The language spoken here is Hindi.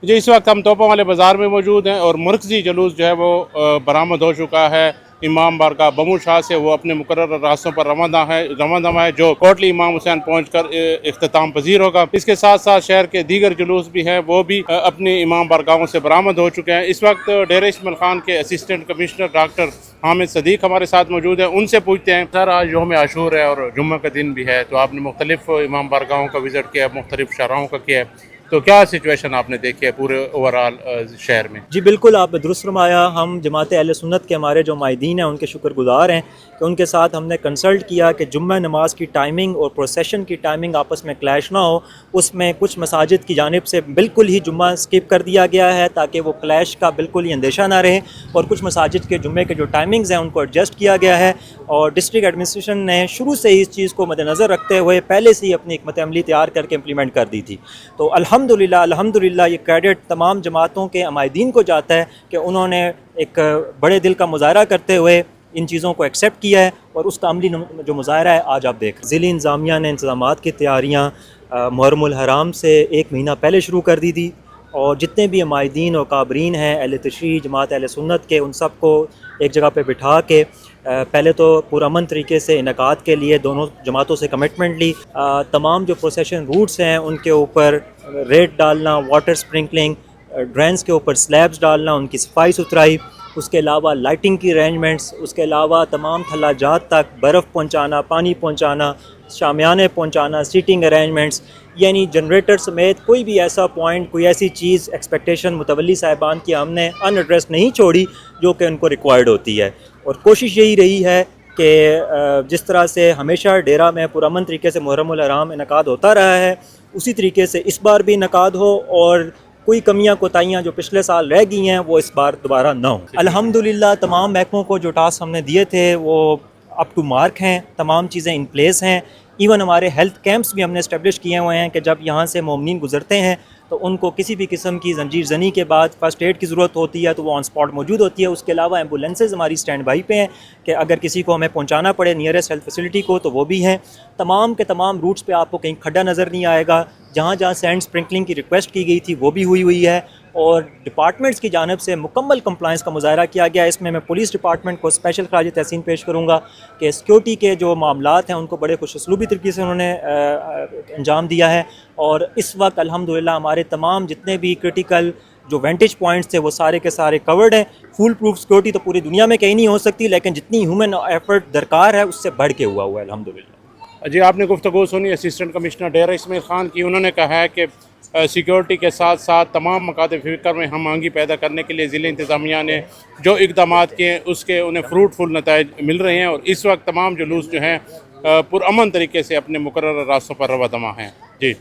जी, इस वक्त हम तोपों वाले बाज़ार में मौजूद हैं और मरकज़ी जुलूस जो है वो बरामद हो चुका है। इमाम बारगाह बमू शाह से वो अपने मुकर्रर रास्तों पर रवाना है जो कोटली इमाम हुसैन पहुँच कर इख्तिताम पजीर होगा। इसके साथ साथ शहर के दीगर जुलूस भी हैं, वो भी अपनी इमाम बारगाहों से बरामद हो चुके हैं। इस वक्त डेरा इस्माइल खान के assistant commissioner doctor Hamid Sadiq हमारे साथ मौजूद हैं। उनसे पूछते हैं, सर आज यौम आशूर है और जुम्मे का दिन भी है, तो आपने मुख्तलिफ इमाम बारगाहों का विज़िट किया, मुख्तलिफ शहरों का किया है, तो क्या सिचुएशन आपने देखी है पूरे ओवरऑल शहर में? जी बिल्कुल, आपने दुरुस्त फरमाया। हम जमात अहले सुन्नत के हमारे जो माहिदीन हैं उनके शुक्रगुजार हैं कि उनके साथ हमने कंसल्ट किया कि जुम्मा नमाज की टाइमिंग और प्रोसेशन की टाइमिंग आपस में क्लैश ना हो। उसमें कुछ मसाजिद की जानिब से बिल्कुल ही जुम्मा स्किप कर दिया गया है ताकि वो क्लैश का बिल्कुल ही अंदेशा ना रहे, और कुछ मसाजिद के जुम्मे के जो टाइमिंग्स हैं उनको एडजस्ट किया गया है। और डिस्ट्रिक्ट एडमिनिस्ट्रेशन ने शुरू से ही इस चीज़ को मद्देनज़र रखते हुए पहले से ही अपनी हिकमत अमली तैयार करके इम्प्लीमेंट कर दी थी। तो अल्हम्दुलिल्लाह ये क्रेडिट तमाम जमातों के अमायदीन को जाता है कि उन्होंने एक बड़े दिल का मुजाहरा करते हुए इन चीज़ों को एक्सेप्ट किया है, और उसका अमली जो मुजाहरा है आज आप देख। ज़िली इंतज़ामिया ने इंतज़ामात की तैयारियाँ मुहर्रमुल हराम से 1 महीना पहले शुरू कर दी थी, और जितने भी अमायदीन और काबरीन हैं अहले तशरीह जमात अहले सुन्नत के, उन सब को एक जगह पे बिठा के पहले तो पुरअमन तरीके से इनकाद के लिए दोनों जमातों से कमिटमेंट ली। तमाम जो प्रोसेशन रूट्स हैं उनके ऊपर रेत डालना, वाटर स्प्रिंकलिंग, ड्रेन्स के ऊपर स्लैब्स डालना, उनकी सफाई सुथराई, उसके अलावा लाइटिंग की अरेंजमेंट्स, उसके अलावा तमाम थल्लाजात तक बर्फ़ पहुंचाना, पानी पहुंचाना, शामियाने पहुंचाना, सीटिंग अरेंजमेंट्स, यानी जनरेटर समेत कोई भी ऐसा पॉइंट, कोई ऐसी चीज़ एक्सपेक्टेशन मुतवल्ली साहिबान की हमने अनएड्रेस नहीं छोड़ी जो कि उनको रिक्वायर्ड होती है। और कोशिश यही रही है कि जिस तरह से हमेशा डेरा में पुरअमन तरीके से मुहर्रमुल हराम इनकाद होता रहा है, उसी तरीके से इस बार भी इनकाद हो, और कोई कमियां कोताहियां जो पिछले साल रह गई हैं वो इस बार दोबारा ना हो। अल्हम्दुलिल्लाह तमाम महकमों को जो टास्क हमने दिए थे वो अप टू मार्क हैं, तमाम चीज़ें इन प्लेस हैं। इवन हमारे हेल्थ कैंप्स भी हमने इस्टेब्लिश किए हुए हैं कि जब यहाँ से मोमिनीन गुजरते हैं तो उनको किसी भी किस्म की जंजीर जनी के बाद फर्स्ट एड की ज़रूरत होती है तो वो ऑन स्पॉट मौजूद होती है। उसके अलावा एम्बुलेंसेज हमारी स्टैंड बाई पे हैं कि अगर किसी को हमें पहुंचाना पड़े नियरेस्ट हेल्थ फैसिलिटी को तो वो भी हैं। तमाम के तमाम रूट्स पे आपको कहीं खड्डा नज़र नहीं आएगा। जहाँ जहाँ सैंड स्प्रिंकलिंग की रिक्वेस्ट की गई थी वो भी हुई है, और डिपार्टमेंट्स की जानिब से मुकम्मल कंप्लाइंस का मुजाहरा किया गया। इसमें मैं पुलिस डिपार्टमेंट को स्पेशल खराज तहसीन पेश करूँगा कि सिक्योरिटी के जो मामलात हैं उनको बड़े खुशउस्लूबी तरीके से उन्होंने अंजाम दिया है। और इस वक्त अल्हम्दुलिल्लाह हमारे तमाम जितने भी क्रिटिकल जो वेंटेज पॉइंट्स थे वो सारे के सारे कवर्ड हैं। फुल प्रूफ सिक्योरिटी तो पूरी दुनिया में कहीं नहीं हो सकती, लेकिन जितनी ह्यूमन एफर्ट दरकार है उससे बढ़ के हुआ है अल्हम्दुलिल्लाह। जी, आपने गुफ्तगू सुनी असिस्टेंट कमिश्नर डेरा इस्माइल खान की। उन्होंने कहा है कि सिक्योरिटी के साथ साथ तमाम मकाते फ़िक्र में हम आंगी पैदा करने के लिए ज़िले इंतज़ामिया ने जो इक़दामात किए उसके उन्हें फ्रूटफुल नताइज मिल रहे हैं, और इस वक्त तमाम जुलूस जो हैं पुरअमन तरीके से अपने मुकर्रर रास्तों पर रवादमा हैं। जी।